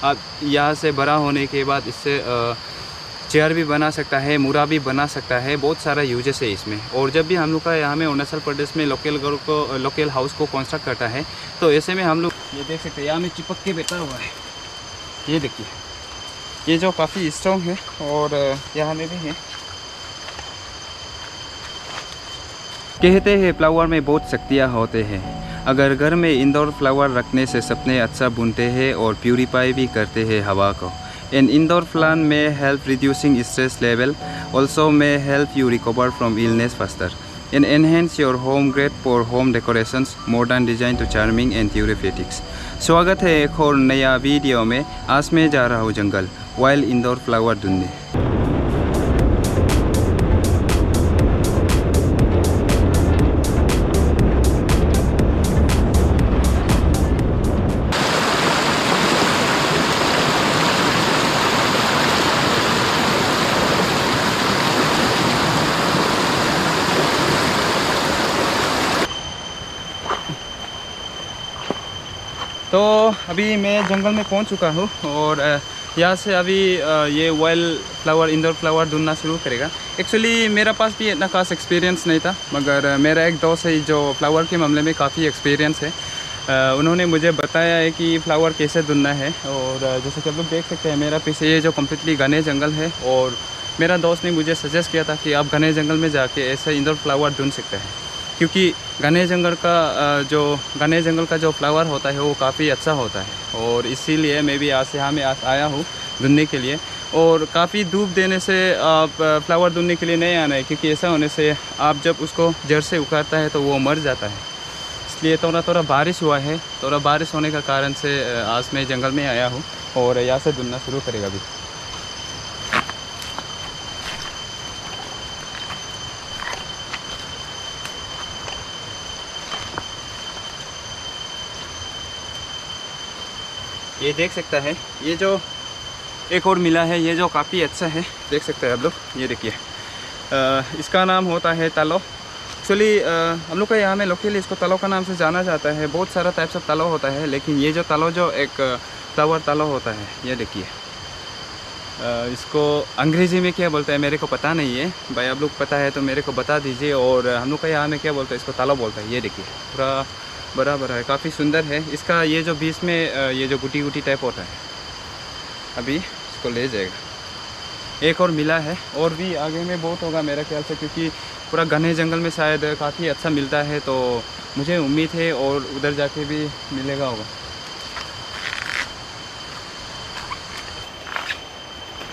आप यहाँ से बड़ा होने के बाद इससे चेयर भी बना सकता है, मुरा भी बना सकता है। बहुत सारा यूजेस है इसमें। और जब भी हम लोग का यहाँ में अरुणाचल प्रदेश में लोकल हाउस को कंस्ट्रक्ट करता है तो ऐसे में हम लोग ये देख सकते हैं यहाँ में चिपक के बैठा हुआ है। ये देखिए, ये जो काफ़ी स्ट्रॉन्ग है और यहाँ में भी है। कहते हैं फ्लावर में बहुत शक्तियाँ होते हैं। अगर घर में इंडोर फ्लावर रखने से सपने अच्छा बुनते हैं और प्यूरिफाई भी करते हैं हवा को। An indoor plant may help reducing stress level, also may help you recover from illness faster and enhance your home great for home decorations, modern design to charming and therapeutics। स्वागत है एक और नया वीडियो में। आज मैं जा रहा हूँ जंगल वाइल्ड इंडोर फ्लावर ढूंढने। तो अभी मैं जंगल में पहुंच चुका हूं और यहाँ से अभी ये वाइल्ड फ्लावर इंडोर फ्लावर ढूंढना शुरू करेगा। एक्चुअली मेरा पास भी इतना खास एक्सपीरियंस नहीं था, मगर मेरा एक दोस्त है जो फ्लावर के मामले में काफ़ी एक्सपीरियंस है। उन्होंने मुझे बताया है कि फ्लावर कैसे ढूंढना है। और जैसे कि आप लोग देख सकते हैं मेरा पीछे ये जो कम्प्लीटली घने जंगल है और मेरा दोस्त ने मुझे सजेस्ट किया था कि आप घने जंगल में जाके ऐसे इंडोर फ्लावर ढूंढ सकते हैं, क्योंकि घने जंगल का जो फ्लावर होता है वो काफ़ी अच्छा होता है। और इसीलिए मैं भी आज यहाँ में आया हूँ ढूंढने के लिए। और काफ़ी धूप देने से आप फ्लावर ढूंढने के लिए नहीं आना है, क्योंकि ऐसा होने से आप जब उसको जड़ से उखाड़ता है तो वो मर जाता है। इसलिए थोड़ा बारिश हुआ है, थोड़ा बारिश होने का कारण से आज मैं जंगल में आया हूँ और यहाँ से ढूंढना शुरू करेगा अभी। ये देख सकता है, ये जो एक और मिला है ये जो काफ़ी अच्छा है, देख सकते हैं आप लोग। ये देखिए, इसका नाम होता है तालो। एक्चुअली हम लोग का यहाँ में लोकली इसको तालो का नाम से जाना जाता है। बहुत सारा टाइप्स ऑफ तालो होता है, लेकिन ये जो तालो जो एक फ्लावर तालो होता है, ये देखिए। इसको अंग्रेज़ी में क्या बोलते हैं मेरे को पता नहीं है भाई, आप लोग पता है तो मेरे को बता दीजिए। और हम लोग का यहाँ में क्या बोलते हैं, इसको तालो बोलता है। ये देखिए पूरा बराबर है, काफ़ी सुंदर है। इसका ये जो बीच में ये जो गुटी टाइप होता है, अभी इसको ले जाएगा। एक और मिला है और भी आगे में बहुत होगा मेरा ख्याल से, क्योंकि पूरा घने जंगल में शायद काफ़ी अच्छा मिलता है, तो मुझे उम्मीद है और उधर जाके भी मिलेगा होगा।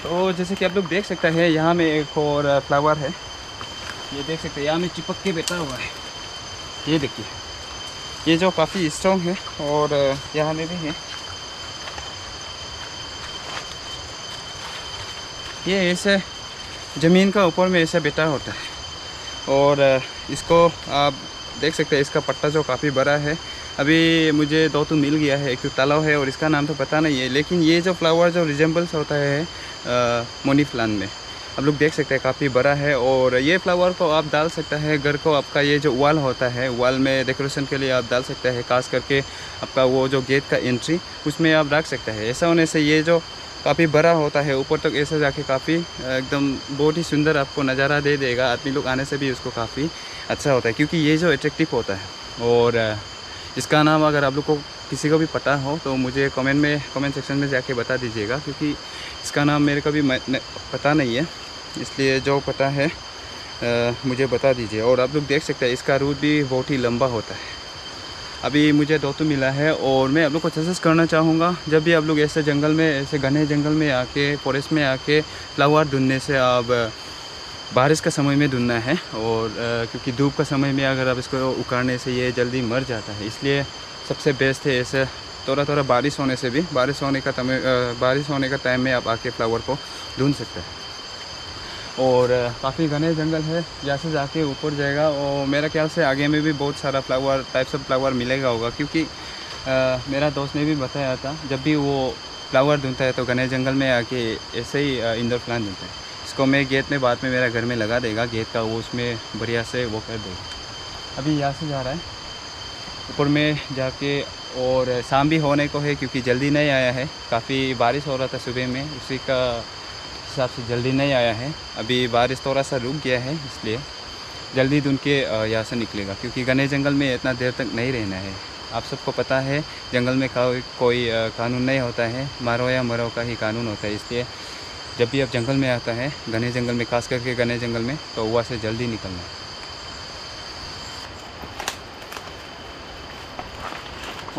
तो जैसे कि आप लोग देख सकते हैं यहाँ में एक और फ्लावर है। ये देख सकते हैं यहाँ में चिपक के बैठा हुआ है। ये देखिए, ये जो काफ़ी स्ट्रॉन्ग है और यहाँ में भी है। ये ऐसे ज़मीन का ऊपर में ऐसे बैठा होता है और इसको आप देख सकते हैं, इसका पट्टा जो काफ़ी बड़ा है। अभी मुझे दो तो मिल गया है, एक तो तालाब है और इसका नाम तो पता नहीं है। लेकिन ये जो फ्लावर जो रिजेंबल्स होता है मनी प्लांट में, आप लोग देख सकते हैं काफ़ी बड़ा है। और ये फ्लावर को आप डाल सकते हैं घर को, आपका ये जो वॉल होता है, वॉल में डेकोरेशन के लिए आप डाल सकते हैं। खास करके आपका वो जो गेट का एंट्री, उसमें आप रख सकते हैं। ऐसा होने से ये जो काफ़ी बड़ा होता है ऊपर तक ऐसे जाके काफ़ी एकदम बहुत ही सुंदर आपको नज़ारा दे देगा। आदमी लोग आने से भी उसको काफ़ी अच्छा होता है, क्योंकि ये जो अट्रैक्टिव होता है। और इसका नाम अगर आप लोग को किसी को भी पता हो तो मुझे कमेंट सेक्शन में जाके बता दीजिएगा, क्योंकि इसका नाम मेरे को भी पता नहीं है। इसलिए जो पता है मुझे बता दीजिए। और आप लोग देख सकते हैं इसका रूट भी बहुत ही लंबा होता है। अभी मुझे दो तो मिला है और मैं आप लोग को सजेस्ट करना चाहूँगा, जब भी आप लोग ऐसे जंगल में, ऐसे घने जंगल में आके, फॉरेस्ट में आके फ्लावर ढूंढने से आप बारिश का समय में ढूंढना है। और क्योंकि धूप का समय में अगर आप इसको उखाड़ने से ये जल्दी मर जाता है, इसलिए सबसे बेस्ट है ऐसे थोड़ा बारिश होने से भी, बारिश होने का टाइम में आप आके फ्लावर को ढूंढ सकते हैं। और काफ़ी घने जंगल है, जैसे जाके ऊपर जाएगा और मेरा ख्याल से आगे में भी बहुत सारा टाइप्स ऑफ फ्लावर मिलेगा होगा, क्योंकि मेरा दोस्त ने भी बताया था जब भी वो फ्लावर ढूंढता है तो घने जंगल में आके ऐसे ही इंडोर प्लांट ढूंढता है। इसको मैं गेट में बाद में मेरा घर में लगा देगा, गेट का वो उसमें बढ़िया से वो कर देगा। अभी यहाँ से जा रहा है, ऊपर में जाके, और शाम भी होने को है क्योंकि जल्दी नहीं आया है। काफ़ी बारिश हो रहा था सुबह में, उसी का हिसाब से जल्दी नहीं आया है। अभी बारिश थोड़ा सा रुक गया है, इसलिए जल्दी ढूंढ के यहाँ से निकलेगा, क्योंकि घने जंगल में इतना देर तक नहीं रहना है। आप सबको पता है जंगल में कोई कानून नहीं होता है, मारो या मरो का ही कानून होता है। इसलिए जब भी आप जंगल में आता है, घने जंगल में, खास करके घने जंगल में, तो वहाँ से जल्दी निकलना है।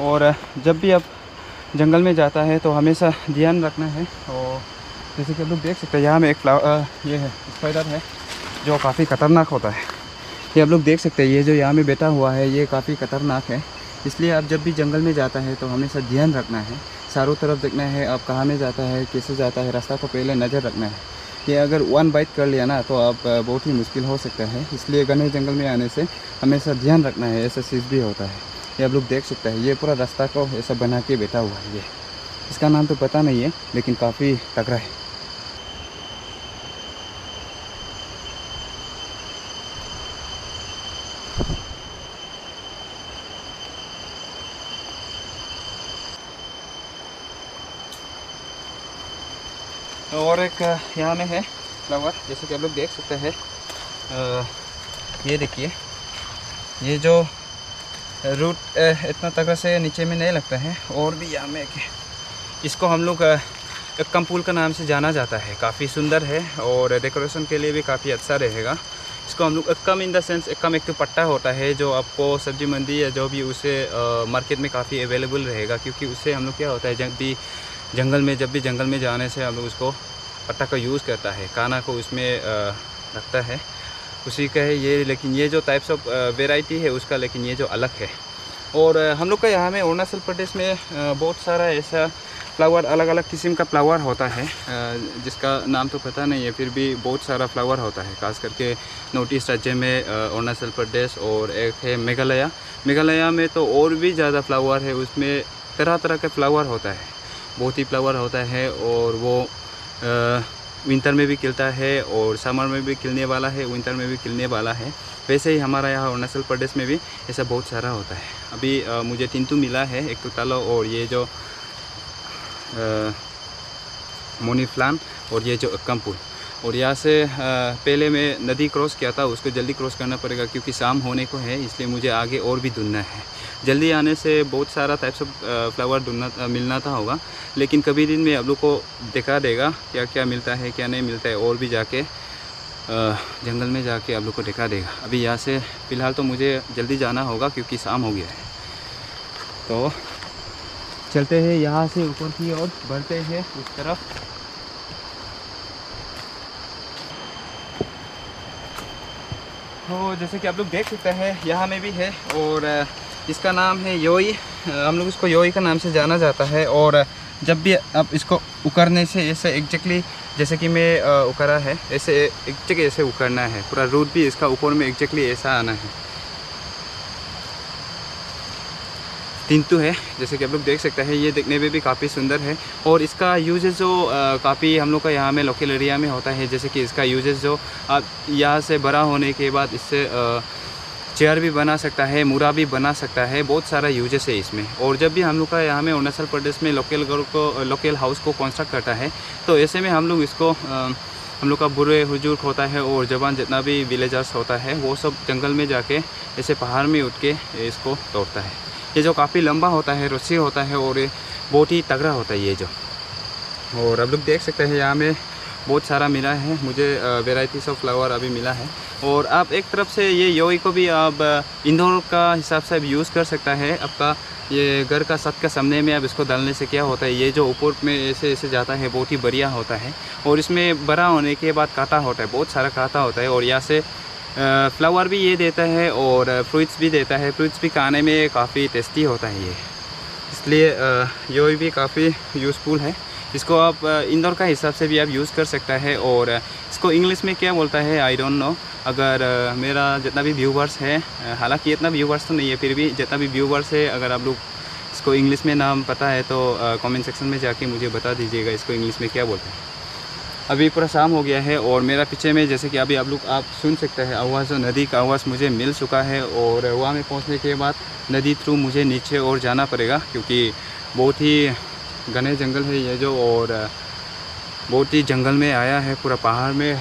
और जब भी आप जंगल में जाता है तो हमेशा ध्यान रखना है। और जैसे कि आप लोग देख सकते हैं, यहाँ में एक ये है, स्पाइडर है जो काफ़ी ख़तरनाक होता है। ये आप लोग देख सकते हैं, ये जो यहाँ में बैठा हुआ है ये काफ़ी ख़तरनाक है। इसलिए आप जब भी जंगल में जाता है तो हमेशा ध्यान रखना है, चारों तरफ देखना है आप कहाँ में जाता है, कैसे जाता है, रास्ता को पहले नज़र रखना है। ये अगर वन बाइट कर लिया ना तो आप बहुत ही मुश्किल हो सकता है। इसलिए घने जंगल में आने से हमेशा ध्यान रखना है, ऐसा चीज़ भी होता है। ये आप लोग देख सकते हैं, ये पूरा रास्ता को ऐसा बना के बैठा हुआ है। ये इसका नाम तो पता नहीं है, लेकिन काफ़ी तगड़ा है। और एक यहाँ में है फ्लावर, जैसे कि आप लोग देख सकते हैं। ये देखिए, ये जो रूट इतना तगड़ा से नीचे में नहीं लगता है। और भी यहाँ में इसको हम लोग एक्कम फूल का नाम से जाना जाता है। काफ़ी सुंदर है और डेकोरेशन के लिए भी काफ़ी अच्छा रहेगा। इसको हम लोग एक्कम इन द सेंस, एक्कम एक तो पट्टा होता है जो आपको सब्जी मंडी या जो भी उसे मार्केट में काफ़ी अवेलेबल रहेगा, क्योंकि उससे हम लोग क्या होता है, जब भी जंगल में जाने से हम लोग उसको पट्टा का यूज़ करता है, खाना को उसमें रखता है, उसी का है ये। लेकिन ये जो टाइप्स ऑफ वेराइटी है उसका, लेकिन ये जो अलग है। और हम लोग का यहाँ में अरुणाचल प्रदेश में बहुत सारा ऐसा फ्लावर, अलग अलग किस्म का फ्लावर होता है, जिसका नाम तो पता नहीं है, फिर भी बहुत सारा फ्लावर होता है। खास करके नॉर्थ ईस्ट राज्य में अरुणाचल प्रदेश, और एक है मेघालय। मेघालय में तो और भी ज़्यादा फ्लावर है, उसमें तरह तरह के फ्लावर होता है, बहुत ही फ्लावर होता है। और वो विंटर में भी खिलता है और समर में भी खिलने वाला है, विंटर में भी खिलने वाला है। वैसे ही हमारा यहाँ अरुणाचल प्रदेश में भी ऐसा बहुत सारा होता है। अभी मुझे तिंतु मिला है, एक तो तालो, और ये जो मनी प्लांट, और ये जो एक्कम फूल। और यहाँ से पहले मैं नदी क्रॉस किया था, उसको जल्दी क्रॉस करना पड़ेगा क्योंकि शाम होने को है, इसलिए मुझे आगे और भी ढूंढना है। जल्दी आने से बहुत सारा टाइप्स ऑफ फ्लावर ढूंढना मिलना था होगा, लेकिन कभी दिन में आप लोग को दिखा देगा क्या क्या मिलता है, क्या नहीं मिलता है, और भी जाके जंगल में जाके आप लोग को दिखा देगा। अभी यहाँ से फ़िलहाल तो मुझे जल्दी जाना होगा क्योंकि शाम हो गया है। तो चलते हैं यहाँ से ऊपर की ओर, बढ़ते हैं उस तरफ। तो जैसे कि आप लोग देख सकते हैं, यहाँ में भी है, और इसका नाम है योई। हम लोग इसको योई का नाम से जाना जाता है। और जब भी आप इसको उकरने से ऐसे एग्जैक्टली जैसे कि मैं उकरा है, ऐसे एक जगह ऐसे उकरना है, पूरा रूट भी इसका ऊपर में एग्जैक्टली ऐसा आना है। तिंतु है, जैसे कि आप लोग देख सकते हैं, ये देखने में भी काफ़ी सुंदर है। और इसका यूजेस जो काफ़ी हम लोग का यहाँ में लोकल एरिया में होता है, जैसे कि इसका यूजेस जो आप यहाँ से बड़ा होने के बाद इससे चेयर भी बना सकता है, मुरा भी बना सकता है, बहुत सारा यूजेस है इसमें। और जब भी हम लोग का यहाँ में अरुणाचल प्रदेश में लोकल हाउस को कंस्ट्रक्ट करता है, तो ऐसे में हम लोग इसको हम लोग का बुरे बुजुर्ग होता है और जवान जितना भी विलेजर्स होता है, वो सब जंगल में जाके ऐसे पहाड़ में उठ के इसको तोड़ता है। ये जो काफ़ी लंबा होता है, रस्सी होता है, और ये बहुत ही तगड़ा होता है ये जो। और आप लोग देख सकते हैं यहाँ में बहुत सारा मिला है मुझे, वेराइटीज़ ऑफ फ्लावर अभी मिला है। और आप एक तरफ से ये योई को भी आप इंडोर का हिसाब से यूज़ कर सकता है। आपका ये घर का छत के सामने में आप इसको डालने से क्या होता है, ये जो ऊपर में ऐसे ऐसे जाता है, बहुत ही बढ़िया होता है। और इसमें बड़ा होने के बाद कांटा होता है, बहुत सारा कांटा होता है। और यहाँ से फ्लावर भी ये देता है और फ्रूट्स भी देता है। फ्रूट्स भी खाने में काफ़ी टेस्टी होता है ये, इसलिए योई भी काफ़ी यूज़फुल है। इसको आप इंडोर का हिसाब से भी आप यूज़ कर सकता है। और इसको इंग्लिश में क्या बोलता है आई डोंट नो। अगर मेरा जितना भी व्यूवर्स है, हालांकि इतना व्यूवर्स तो नहीं है, फिर भी जितना भी व्यूवर्स है, अगर आप लोग इसको इंग्लिश में नाम पता है तो कमेंट सेक्शन में जाके मुझे बता दीजिएगा इसको इंग्लिश में क्या बोलते हैं। अभी पूरा शाम हो गया है और मेरा पीछे में जैसे कि अभी आप सुन सकते हैं आवाज़, नदी का आवाज़ मुझे मिल चुका है। और वहाँ में पहुँचने के बाद नदी थ्रू मुझे नीचे और जाना पड़ेगा, क्योंकि बहुत ही घने जंगल है ये जो, और बहुत ही जंगल में आया है, पूरा पहाड़ में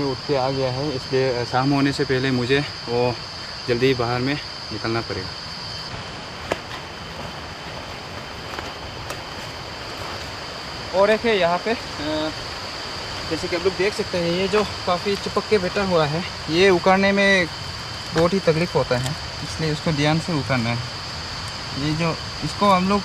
उठ के आ गया है। इसलिए शाम होने से पहले मुझे वो जल्दी बाहर में निकलना पड़ेगा। और एक है यहाँ पे जैसे कि आप लोग देख सकते हैं, ये जो काफ़ी चिपक के बैठा हुआ है, ये उखाड़ने में बहुत ही तकलीफ होता है, इसलिए उसको ध्यान से उखाड़ना है। ये जो इसको हम लोग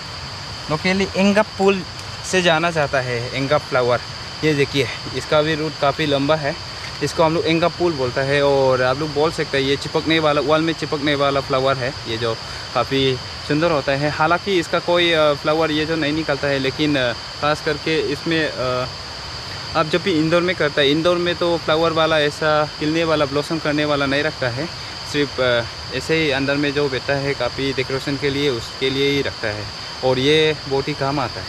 लोकली एंगा फूल से जाना चाहता है, एंगा फ्लावर। ये देखिए इसका भी रूट काफ़ी लंबा है, इसको हम लोग एंगा फूल बोलता है। और आप लोग बोल सकते हैं ये चिपकने वाला, वॉल में चिपकने वाला फ्लावर है, ये जो काफ़ी सुंदर होता है। हालांकि इसका कोई फ्लावर ये जो नहीं निकलता है, लेकिन ख़ास करके इसमें आप जब भी इंदौर में करता है, इंदौर में तो फ्लावर वाला ऐसा खिलने वाला, ब्लॉसम करने वाला नहीं रखता है, सिर्फ ऐसे ही अंदर में जो बैठा है काफ़ी डेकोरेशन के लिए, उसके लिए ही रखता है। और ये बहुत ही काम आता है,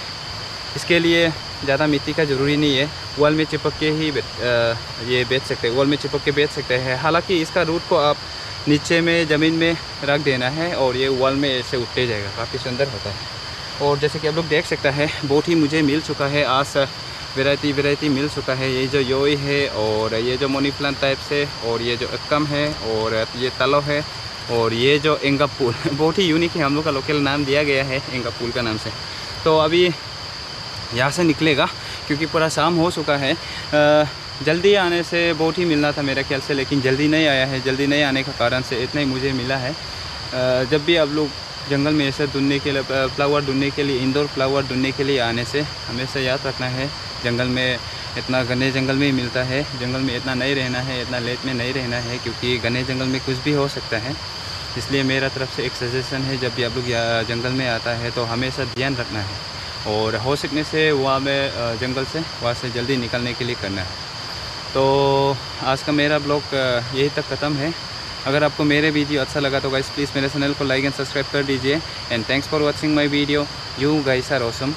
इसके लिए ज़्यादा मिट्टी का ज़रूरी नहीं है, वॉल में चिपक के ही ये बेच सकते हैं, वॉल में चिपक के बेच सकते हैं। हालांकि इसका रूट को आप नीचे में ज़मीन में रख देना है और ये वॉल में ऐसे उठते जाएगा, काफ़ी सुंदर होता है। और जैसे कि आप लोग देख सकते हैं, बहुत ही मुझे मिल चुका है आज, वैरायटी मिल चुका है। ये जो योई है, और ये जो मनी प्लांट टाइप से, और ये जो अक्कम है, और ये तलो है, और ये जो एंगा फूल बहुत ही यूनिक है, हम लोग का लोकल नाम दिया गया है एंगा फूल का नाम से। तो अभी यहाँ से निकलेगा क्योंकि पूरा शाम हो चुका है। जल्दी आने से बहुत ही मिलना था मेरे ख्याल से, लेकिन जल्दी नहीं आया है। जल्दी नहीं आने का कारण से इतना ही मुझे मिला है। जब भी आप लोग जंगल में ऐसे ढूंढने के लिए, फ्लावर ढूंढने के लिए, इंदौर फ्लावर ढूंढने के लिए आने से हमेशा याद रखना है, जंगल में इतना घने जंगल में ही मिलता है, जंगल में इतना नहीं रहना है, इतना लेट में नहीं रहना है, क्योंकि घने जंगल में कुछ भी हो सकता है। इसलिए मेरा तरफ से एक सजेशन है, जब भी आप लोग जंगल में आता है तो हमेशा ध्यान रखना है, और हो सकने से वहाँ में जंगल से वहाँ से जल्दी निकलने के लिए करना है। तो आज का मेरा ब्लॉग यही तक ख़त्म है। अगर आपको मेरे वीडियो अच्छा लगा तो गाइस प्लीज़ मेरे चैनल को लाइक एंड सब्सक्राइब कर दीजिए। And thanks for watching my video. You guys are awesome.